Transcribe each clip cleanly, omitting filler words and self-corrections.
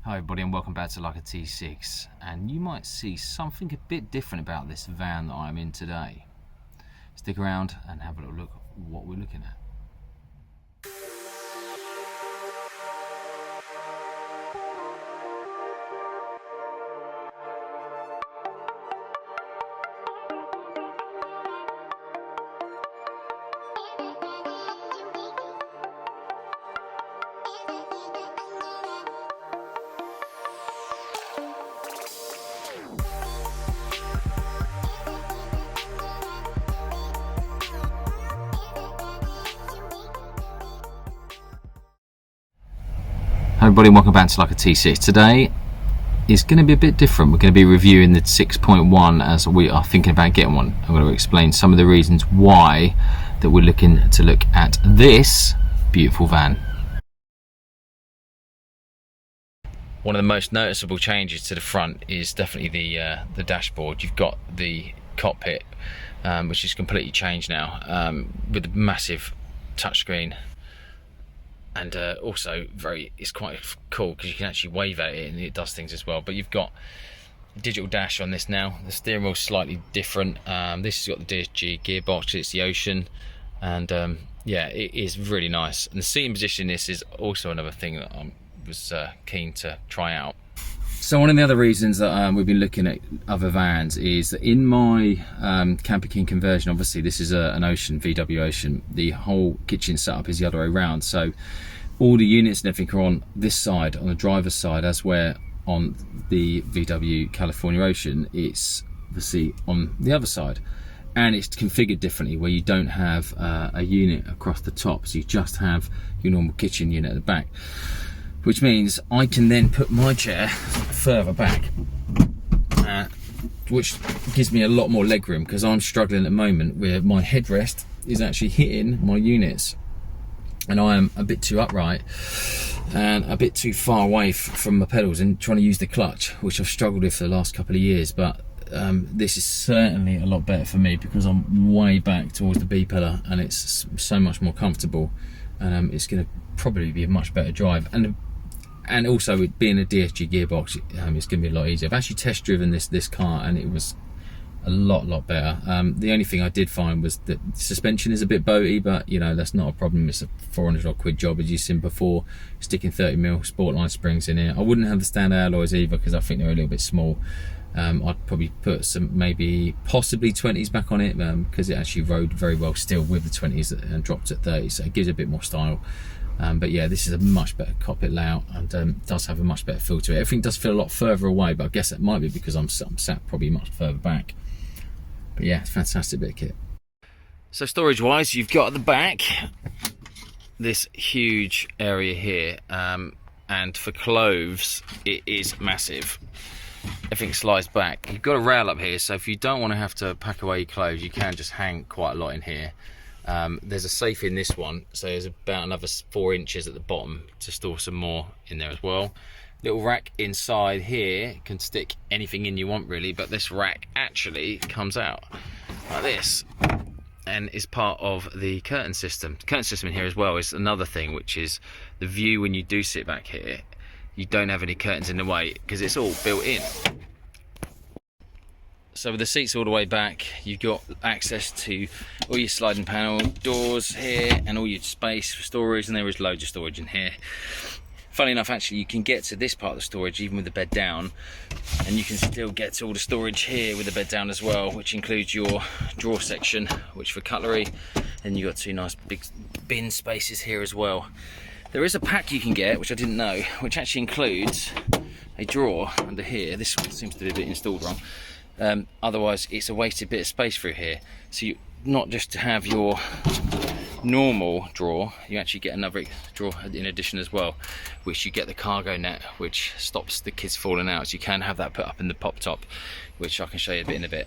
Hi everybody and welcome back to Like a T6, and you might see something a bit different about this van that I'm in today. Stick around and have a little look at what we're looking at. Hi everybody and welcome back to Like a T6. Today is going to be a bit different. We're going to be reviewing the 6.1 as we are thinking about getting one. I'm going to explain some of the reasons why that we're looking to look at this beautiful van. One of the most noticeable changes to the front is definitely the dashboard. You've got the cockpit, which is completely changed now, with a massive touchscreen. And also it's quite cool because you can actually wave at it and it does things as well. But you've got a digital dash on this now. The steering wheel's slightly different. This has got the DSG gearbox, it's the Ocean, and yeah, it is really nice. And the seating position, this is also another thing that I was keen to try out. So one of the other reasons that we've been looking at other vans is that in my Camper King conversion, obviously this is an Ocean, VW Ocean, the whole kitchen setup is the other way around. So all the units and everything are on this side, on the driver's side, as where on the VW California Ocean, it's obviously on the other side. And it's configured differently where you don't have a unit across the top, so you just have your normal kitchen unit at the back. Which means I can then put my chair further back, which gives me a lot more leg room, because I'm struggling at the moment where my headrest is actually hitting my units and I am a bit too upright and a bit too far away from my pedals and trying to use the clutch, which I've struggled with for the last couple of years. But this is certainly a lot better for me because I'm way back towards the B pillar and it's so much more comfortable, and it's going to probably be a much better drive. And also, with being a DSG gearbox, it's going to be a lot easier. I've actually test driven this car and it was a lot better. The only thing I did find was that suspension is a bit boaty, but you know, that's not a problem. It's a 400 odd quid job, as you've seen before, sticking 30mm Sportline springs in here. I wouldn't have the standard alloys either because I think they're a little bit small. I'd probably put some, possibly 20s back on it, because it actually rode very well still with the 20s and dropped at 30, so it gives a bit more style. But yeah, this is a much better cockpit layout and does have a much better feel to it. Everything does feel a lot further away, but I guess that might be because I'm sat probably much further back. But yeah, it's a fantastic bit of kit. So storage wise, you've got at the back this huge area here, and for clothes it is massive. Everything slides back. You've got a rail up here, so if you don't want to have to pack away your clothes, you can just hang quite a lot in here. There's a safe in this one, so there's about another 4 inches at the bottom to store some more in there as well. Little rack inside here, can stick anything in you want really, but this rack actually comes out like this and is part of the curtain system. The curtain system in here as well is another thing, which is the view when you do sit back here. You don't have any curtains in the way because it's all built in. So with the seats all the way back, you've got access to all your sliding panel doors here and all your space for storage, and there is loads of storage in here. Funny enough, actually, you can get to this part of the storage even with the bed down, and you can still get to all the storage here with the bed down as well, which includes your drawer section, which for cutlery, and you've got 2 nice big bin spaces here as well. There is a pack you can get, which I didn't know, which actually includes a drawer under here. This one seems to be a bit installed wrong. Otherwise it's a wasted bit of space through here, so you not just to have your normal drawer, you actually get another drawer in addition as well, which you get the cargo net, which stops the kids falling out, so you can have that put up in the pop top, which I can show you a bit in a bit.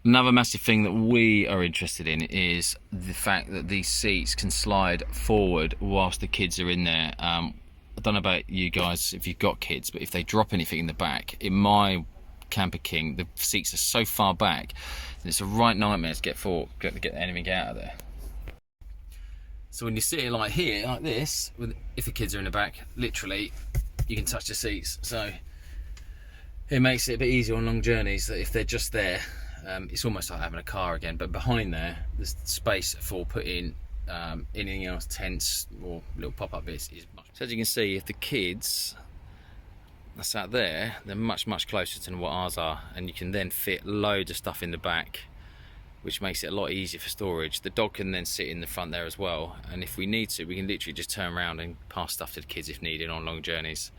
Another massive thing that we are interested in is the fact that these seats can slide forward whilst the kids are in there. I don't know about you guys if you've got kids, but if they drop anything in the back, in my Camper King, the seats are so far back that it's a right nightmare to get anything out of there. So when you're sitting like here, like this, if the kids are in the back, literally, you can touch the seats. So it makes it a bit easier on long journeys, that if they're just there, it's almost like having a car again. But behind there, there's space for putting anything else, tents or little pop-up bits. So as you can see, if the kids are sat there, they're much closer to what ours are, and you can then fit loads of stuff in the back, which makes it a lot easier for storage. The dog can then sit in the front there as well, and if we need to, we can literally just turn around and pass stuff to the kids if needed on long journeys.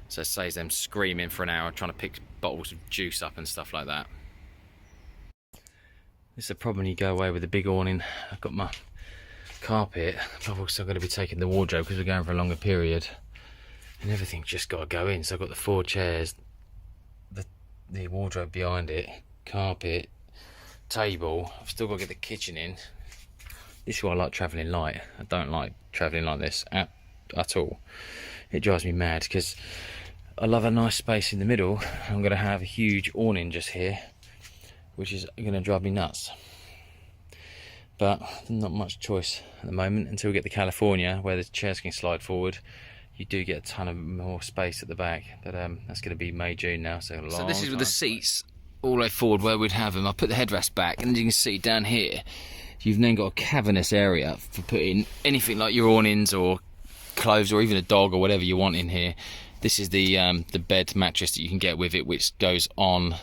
So it saves them screaming for an hour trying to pick bottles of juice up and stuff like that. This is a problem when you go away with a big awning. I've got my carpet, but I've also got to be taking the wardrobe because we're going for a longer period, and everything's just got to go in. So I've got the 4 chairs, the wardrobe behind it, carpet, table. I've still got to get the kitchen in. This is why I like travelling light. I don't like travelling like this at all. It drives me mad because I love a nice space in the middle. I'm going to have a huge awning just here, which is going to drive me nuts. But not much choice at the moment until we get to California, where the chairs can slide forward. You do get a ton of more space at the back, but that's going to be May, June now, so a long So this is with the time. seats all the way forward where we'd have them. I put the headrest back, and as you can see down here, you've then got a cavernous area for putting anything like your awnings or clothes or even a dog or whatever you want in here. This is the bed mattress that you can get with it, which goes on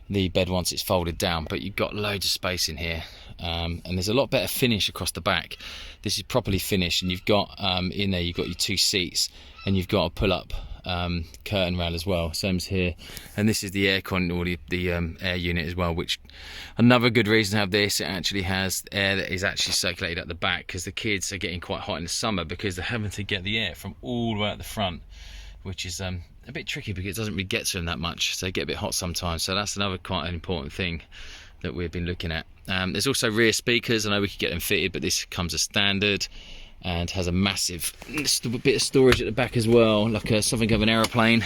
the bed once it's folded down, but you've got loads of space in here, and there's a lot better finish across the back. This is properly finished, and you've got in there, you've got your 2 seats, and you've got a pull-up curtain rail as well, same as here. And this is the aircon, or the air unit as well, which another good reason to have this. It actually has air that is actually circulated at the back, because the kids are getting quite hot in the summer because they're having to get the air from all the way at the front, which is a bit tricky because it doesn't really get to them that much, so they get a bit hot sometimes. So that's another quite an important thing that we've been looking at. There's also rear speakers. I know we could get them fitted, but this comes as standard and has a massive bit of storage at the back as well, like something of an aeroplane.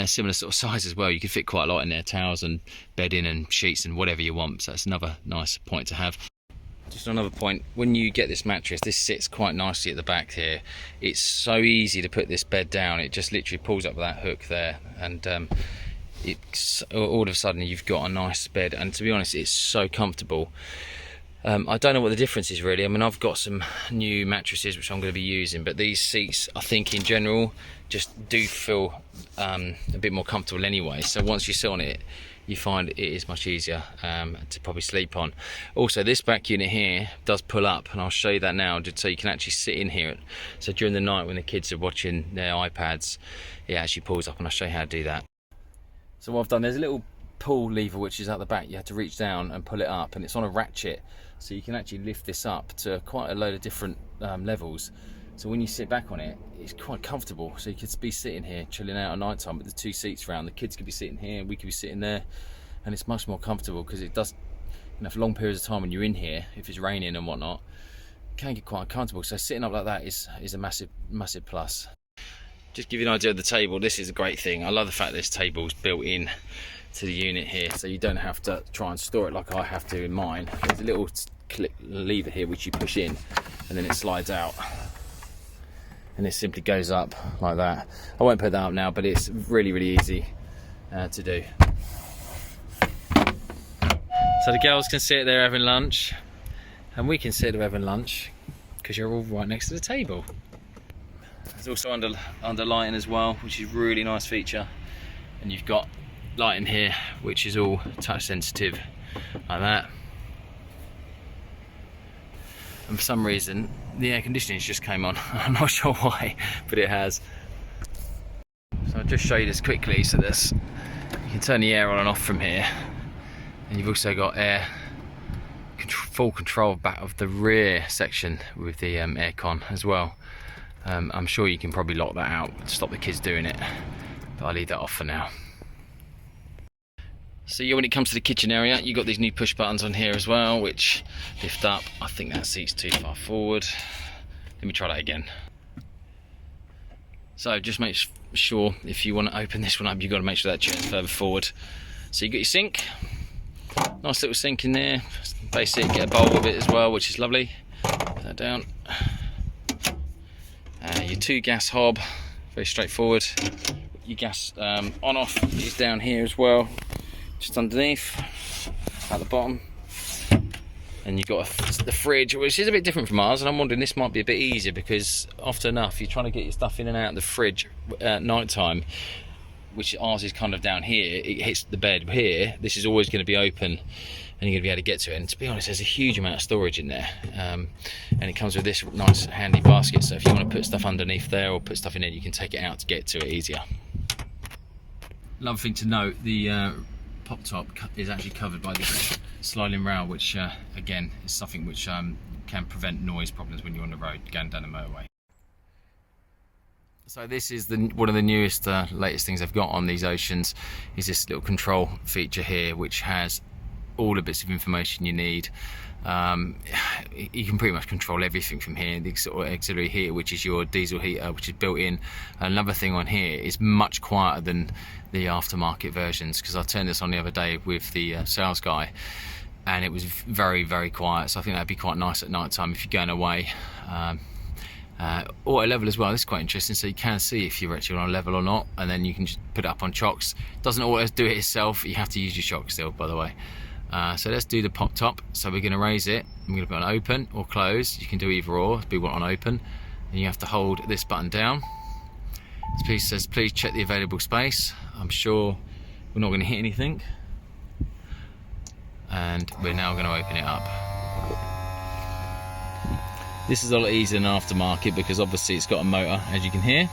Similar sort of size as well. You could fit quite a lot in there, towels and bedding and sheets and whatever you want. So that's another nice point to have. Just another point, when you get this mattress, this sits quite nicely at the back here. It's so easy to put this bed down. It just literally pulls up with that hook there, and it's all of a sudden you've got a nice bed. And to be honest, it's so comfortable. I don't know what the difference is really. I mean, I've got some new mattresses which I'm going to be using, but these seats, I think in general, just do feel a bit more comfortable anyway. So once you sit on it, you find it is much easier to probably sleep on. Also, this back unit here does pull up, and I'll show you that now, just so you can actually sit in here. So during the night when the kids are watching their iPads, it actually pulls up, and I'll show you how to do that. So what I've done, there's a little pull lever which is at the back. You have to reach down and pull it up, and it's on a ratchet, so you can actually lift this up to quite a load of different levels. So when you sit back on it, it's quite comfortable. So you could be sitting here chilling out at night time with the 2 seats around. The kids could be sitting here, we could be sitting there, and it's much more comfortable because it does, you know, for long periods of time when you're in here, if it's raining and whatnot, it can get quite uncomfortable. So sitting up like that is a massive plus. Just give you an idea of the table. This is a great thing. I love the fact this table's built in to the unit here, so you don't have to try and store it like I have to in mine. There's a little lever here which you push in, and then it slides out, and it simply goes up like that. I won't put that up now, but it's really easy to do. So the girls can sit there having lunch, and we can sit there having lunch because you're all right next to the table. There's also under lighting as well, which is a really nice feature, and you've got lighting here which is all touch sensitive like that. And for some reason the air conditioning just came on. I'm not sure why, but it has. So I'll just show you this quickly. So this, you can turn the air on and off from here, and you've also got full control back of the rear section with the aircon as well. I'm sure you can probably lock that out to stop the kids doing it, but I'll leave that off for now. So yeah, when it comes to the kitchen area, you've got these new push buttons on here as well, which lift up. I think that seat's too far forward. Let me try that again. So just make sure, if you want to open this one up, you've got to make sure that chair's further forward. So you've got your sink, nice little sink in there, basic, get a bowl with it as well, which is lovely. Put that down. Your 2 gas hob, very straightforward. Your gas on off is down here as well, just underneath at the bottom. And you've got the fridge, which is a bit different from ours, and I'm wondering this might be a bit easier because often enough you're trying to get your stuff in and out of the fridge at night time, which ours is kind of down here, it hits the bed here. This is always going to be open and you're going to be able to get to it, and to be honest there's a huge amount of storage in there, and it comes with this nice handy basket, so if you want to put stuff underneath there or put stuff in it, you can take it out to get to it easier. Another thing to note, the pop top is actually covered by this sliding rail, which again is something which can prevent noise problems when you're on the road going down the motorway. So this is one of the newest, latest things I've got on these Oceans, is this little control feature here, which has all the bits of information you need. You can pretty much control everything from here. The sort of auxiliary heater, which is your diesel heater, which is built in. Another thing on here is much quieter than the aftermarket versions, because I turned this on the other day with the sales guy and it was very, very quiet, so I think that'd be quite nice at night time if you're going away. Auto level as well, this is quite interesting, so you can see if you're actually on a level or not, and then you can just put it up on chocks. Doesn't always do it itself, you have to use your shock still, by the way. So let's do the pop top. So we're going to raise it, I'm going to put it on open or close, you can do either or, we want on open, and you have to hold this button down. This piece says please check the available space. I'm sure we're not going to hit anything, and we're now going to open it up. This is a lot easier than aftermarket because obviously it's got a motor, as you can hear.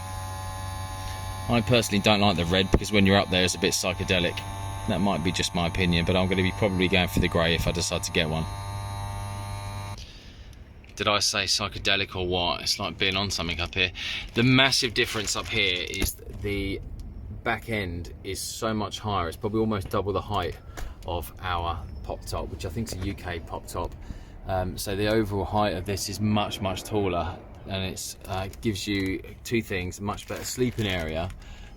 I personally don't like the red because when you're up there it's a bit psychedelic. That might be just my opinion, but I'm going to be probably going for the grey if I decide to get one. Did I say psychedelic or what? It's like being on something up here. The massive difference up here is the back end is so much higher. It's probably almost double the height of our pop top, which I think is a UK pop top. So the overall height of this is much, much taller, and it gives you two things: a much better sleeping area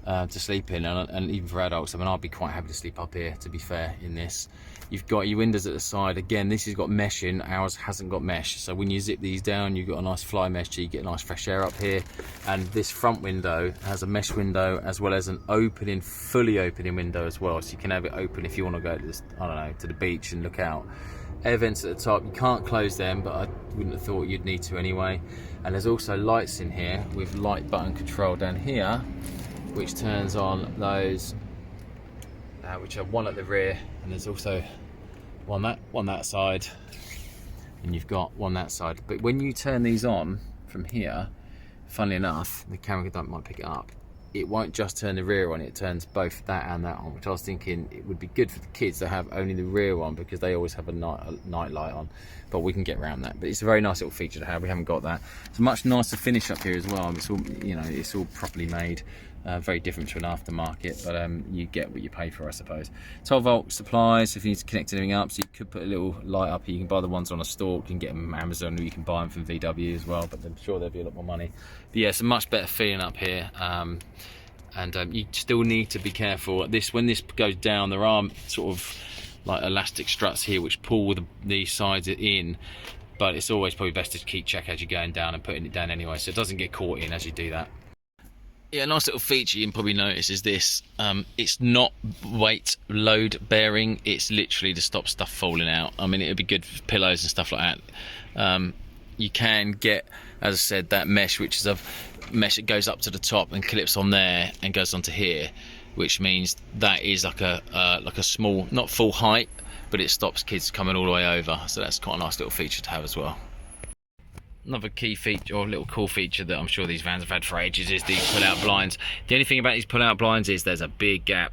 to sleep in, and even for adults. I mean, I'd be quite happy to sleep up here, to be fair, in this. You've got your windows at the side. Again, this has got mesh in, ours hasn't got mesh. So when you zip these down, you've got a nice fly mesh, so you get nice fresh air up here. And this front window has a mesh window as well as an opening, fully opening window as well. So you can have it open if you want to go to this, I don't know, to the beach and look out. Air vents at the top, you can't close them, but I wouldn't have thought you'd need to anyway. And there's also lights in here with light button control down here, which turns on those, which are one at the rear, and there's also one that side, and you've got one that side. But when you turn these on from here, funnily enough, the camera might pick it up, it won't just turn the rear on, it turns both that and that on, which I was thinking it would be good for the kids to have only the rear on because they always have a night light on, but we can get around that. But it's a very nice little feature to have. We haven't got that. It's a much nicer finish up here as well. It's all, you know, it's all properly made. Very different to an aftermarket, but you get what you pay for, I suppose. 12 volt supplies if you need to connect anything up, so you could put a little light up here. You can buy the ones on a stalk, you can get them from Amazon, or you can buy them from VW as well, but I'm sure there'll be a lot more money. But yeah, it's a much better feeling up here. And you still need to be careful. When this goes down, there are sort of like elastic struts here which pull the sides in, but it's always probably best to keep check as you're going down and putting it down anyway, so it doesn't get caught in as you do that. Yeah, a nice little feature you can probably notice is this. It's not weight load bearing, it's literally to stop stuff falling out. I mean, it would be good for pillows and stuff like that. You can get, as I said, that mesh, which is a mesh that goes up to the top and clips on there and goes onto here, which means that is like a small, not full height, but it stops kids coming all the way over. So that's quite a nice little feature to have as well. Another key feature, or little cool feature that I'm sure these vans have had for ages, is these pull-out blinds. The only thing about these pull-out blinds is there's a big gap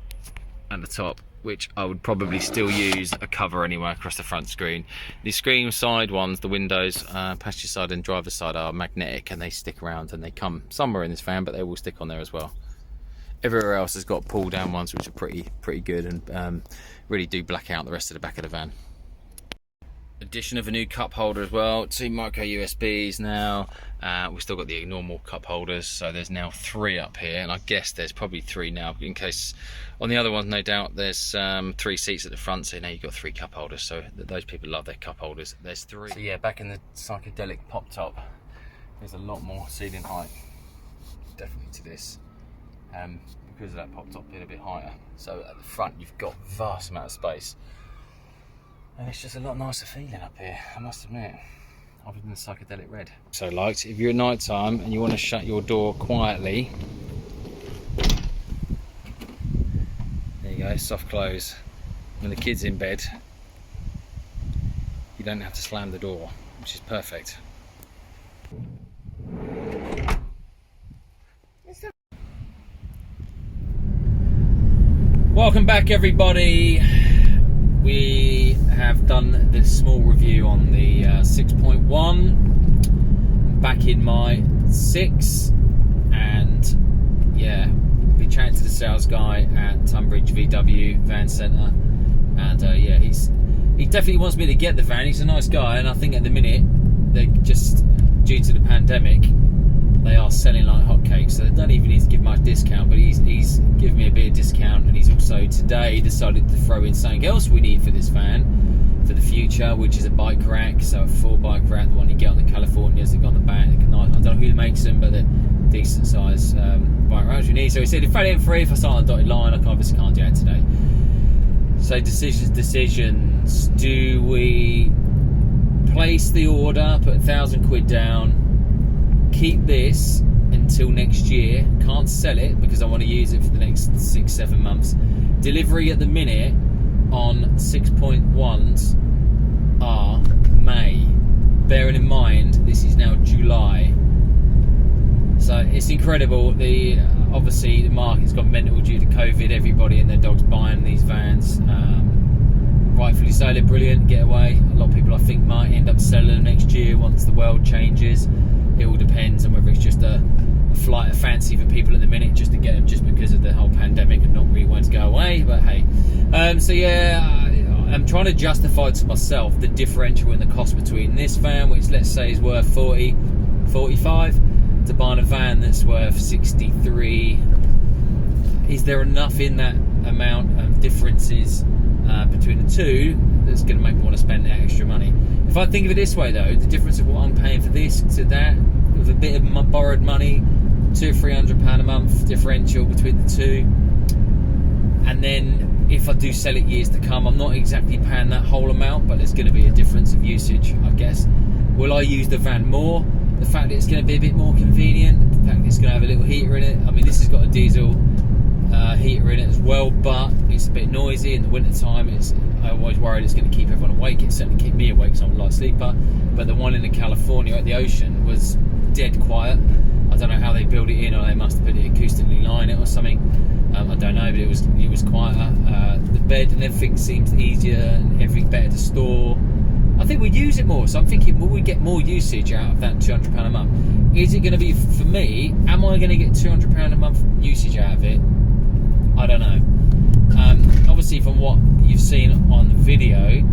at the top, which I would probably still use a cover anyway across the front screen. The screen side ones, the windows, passenger side and driver's side, are magnetic and they stick around, and they come somewhere in this van, but they will stick on there as well. Everywhere else has got pull-down ones, which are pretty good and really do black out the rest of the back of the van. Addition of a new cup holder as well, 2 micro USBs now. We've still got the normal cup holders, so there's now 3 up here, and I guess there's probably 3 now in case on the other ones, no doubt there's 3 seats at the front, so now you've got 3 cup holders. So those people love their cup holders. There's 3. So yeah, back in the psychedelic pop top, there's a lot more ceiling height. definitely to this, because of that pop top being a bit higher. So at the front you've got vast amount of space, and it's just a lot nicer feeling up here, I must admit, other than the psychedelic red. So lights, if you're at night time and you want to shut your door quietly, there you go, soft close. When the kid's in bed, you don't have to slam the door, which is perfect. Welcome back, everybody. We have done this small review on the 6.1 back in my 6, and yeah, be chatting to the sales guy at Tunbridge VW Van Centre, and yeah, he definitely wants me to get the van. He's a nice guy, and I think at the minute they just, due to the pandemic, they are selling like hotcakes, so they don't even need to give much discount, but he's given me a bit of discount, and he's also today decided to throw in something else we need for this van for the future, which is a bike rack. So a full bike rack, the one you get on the Californias, they've got on the back. I don't know who makes them, but they're decent size bike racks we need. So he said, if I didn't free, if I start on a dotted line, I obviously can't do that today. So decisions. Do we place the order, put £1,000 down, keep this until next year, can't sell it because I want to use it for the next 6-7 months? Delivery at the minute on 6.1s are May, bearing in mind this is now July, so it's incredible. Obviously the market's gone mental due to COVID, everybody and their dogs buying these vans, rightfully so. They're brilliant, getaway. A lot of people I think might end up selling them next year once the world changes. It all depends on whether it's just a flight of fancy for people at the minute just to get them just because of the whole pandemic and not really wanting to go away, but hey. So yeah, I'm trying to justify to myself the differential in the cost between this van, which let's say is worth 40, 45, to buying a van that's worth 63. Is there enough in that amount of differences between the two that's going to make me want to spend that extra money? If I think of it this way though, the difference of what I'm paying for this to that, with a bit of borrowed money, £200 or £300 a month differential between the two, and then if I do sell it years to come, I'm not exactly paying that whole amount, but there's going to be a difference of usage, I guess. Will I use the van more? The fact that it's going to be a bit more convenient, the fact that it's going to have a little heater in it. I mean, this has got a diesel heater in it as well, but it's a bit noisy in the winter time. I always worried it's going to keep everyone awake. It certainly keep me awake because I'm a light sleeper, but the one in the California at the ocean was dead quiet. I don't know how they built it in, or they must have put it acoustically line it or something. I don't know, but it was quieter. The bed and everything seems easier and everything better to store. I think we'd use it more, so I'm thinking, will we get more usage out of that £200 a month? Is it going to be, for me, am I going to get £200 a month usage out of it? I don't know. Obviously from what you've seen on the video,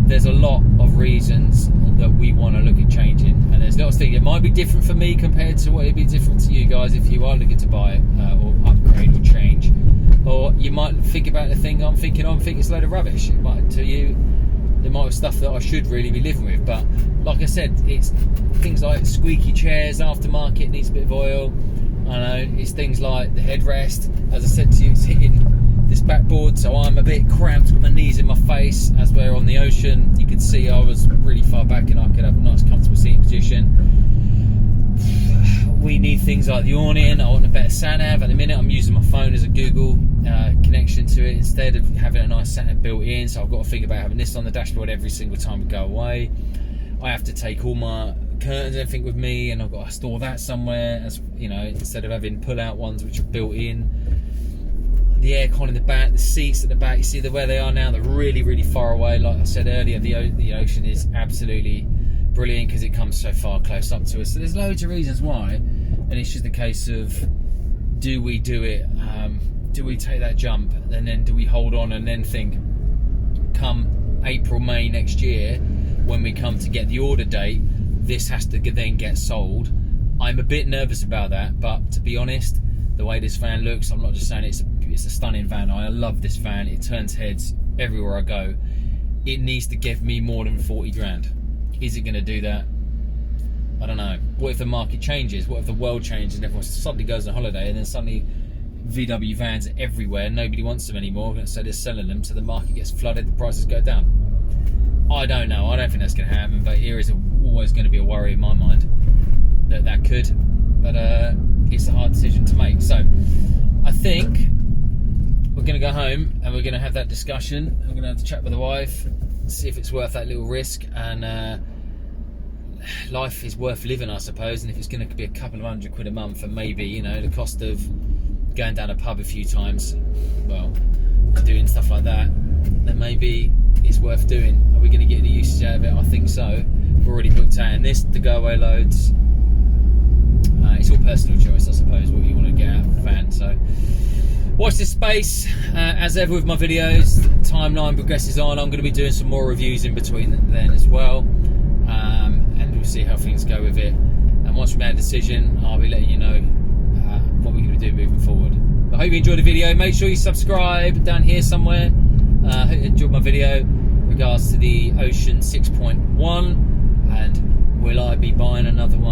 there's a lot of reasons that we want to look at changing, and there's lots of things. It might be different for me compared to what it'd be different to you guys if you are looking to buy or upgrade or change, or you might think about the thing I'm thinking of and think it's a load of rubbish. It might, to you, there might be stuff that I should really be living with, but like I said, it's things like squeaky chairs, aftermarket needs a bit of oil. I know, it's things like the headrest, as I said to you, it's hitting this backboard, so I'm a bit cramped, got my knees in my face. As we're on the ocean, you can see I was really far back and I could have a nice comfortable seating position. We need things like the awning. I want a better sat-nav. At the minute I'm using my phone as a Google connection to it instead of having a nice sat-nav built in, so I've got to think about having this on the dashboard every single time we go away. I have to take all my curtains and everything with me, and I've got to store that somewhere, as you know, instead of having pull-out ones which are built in. The aircon in the back, the seats at the back, you see where they are now, they're really, really far away. Like I said earlier, the ocean is absolutely brilliant because it comes so far close up to us. So there's loads of reasons why, and it's just a case of, do we do it? Do we take that jump, and then do we hold on and then think, come April, May next year, when we come to get the order date, this has to then get sold? I'm a bit nervous about that, but to be honest, the way this van looks, I'm not just saying it's a stunning van. I love this van. It turns heads everywhere I go. It needs to give me more than 40 grand. Is it going to do that? I don't know. What if the market changes? What if the world changes and everyone suddenly goes on holiday and then suddenly VW vans are everywhere, nobody wants them anymore, so they're selling them, so the market gets flooded, the prices go down. I don't know, I don't think that's going to happen, but here is always going to be a worry in my mind that could, but it's a hard decision to make. So I think we're going to go home and we're going to have that discussion. I'm going to have to chat with the wife, see if it's worth that little risk, and life is worth living, I suppose, and if it's going to be a couple of £100 a month and maybe, you know, the cost of going down a pub a few times, well, doing stuff like that, then maybe it's worth doing. Are we going to get the usage out of it? I think so. We've already booked out in this, the go away loads. It's all personal choice, I suppose, what you want to get out of the van. So watch this space. As ever with my videos, the timeline progresses on. I'm going to be doing some more reviews in between then as well, and we'll see how things go with it. And once we make a decision, I'll be letting you know what we're going to do moving forward. I hope you enjoyed the video. Make sure you subscribe down here somewhere. Hope you enjoyed my video in regards to the Ocean 6.1, and will I be buying another one?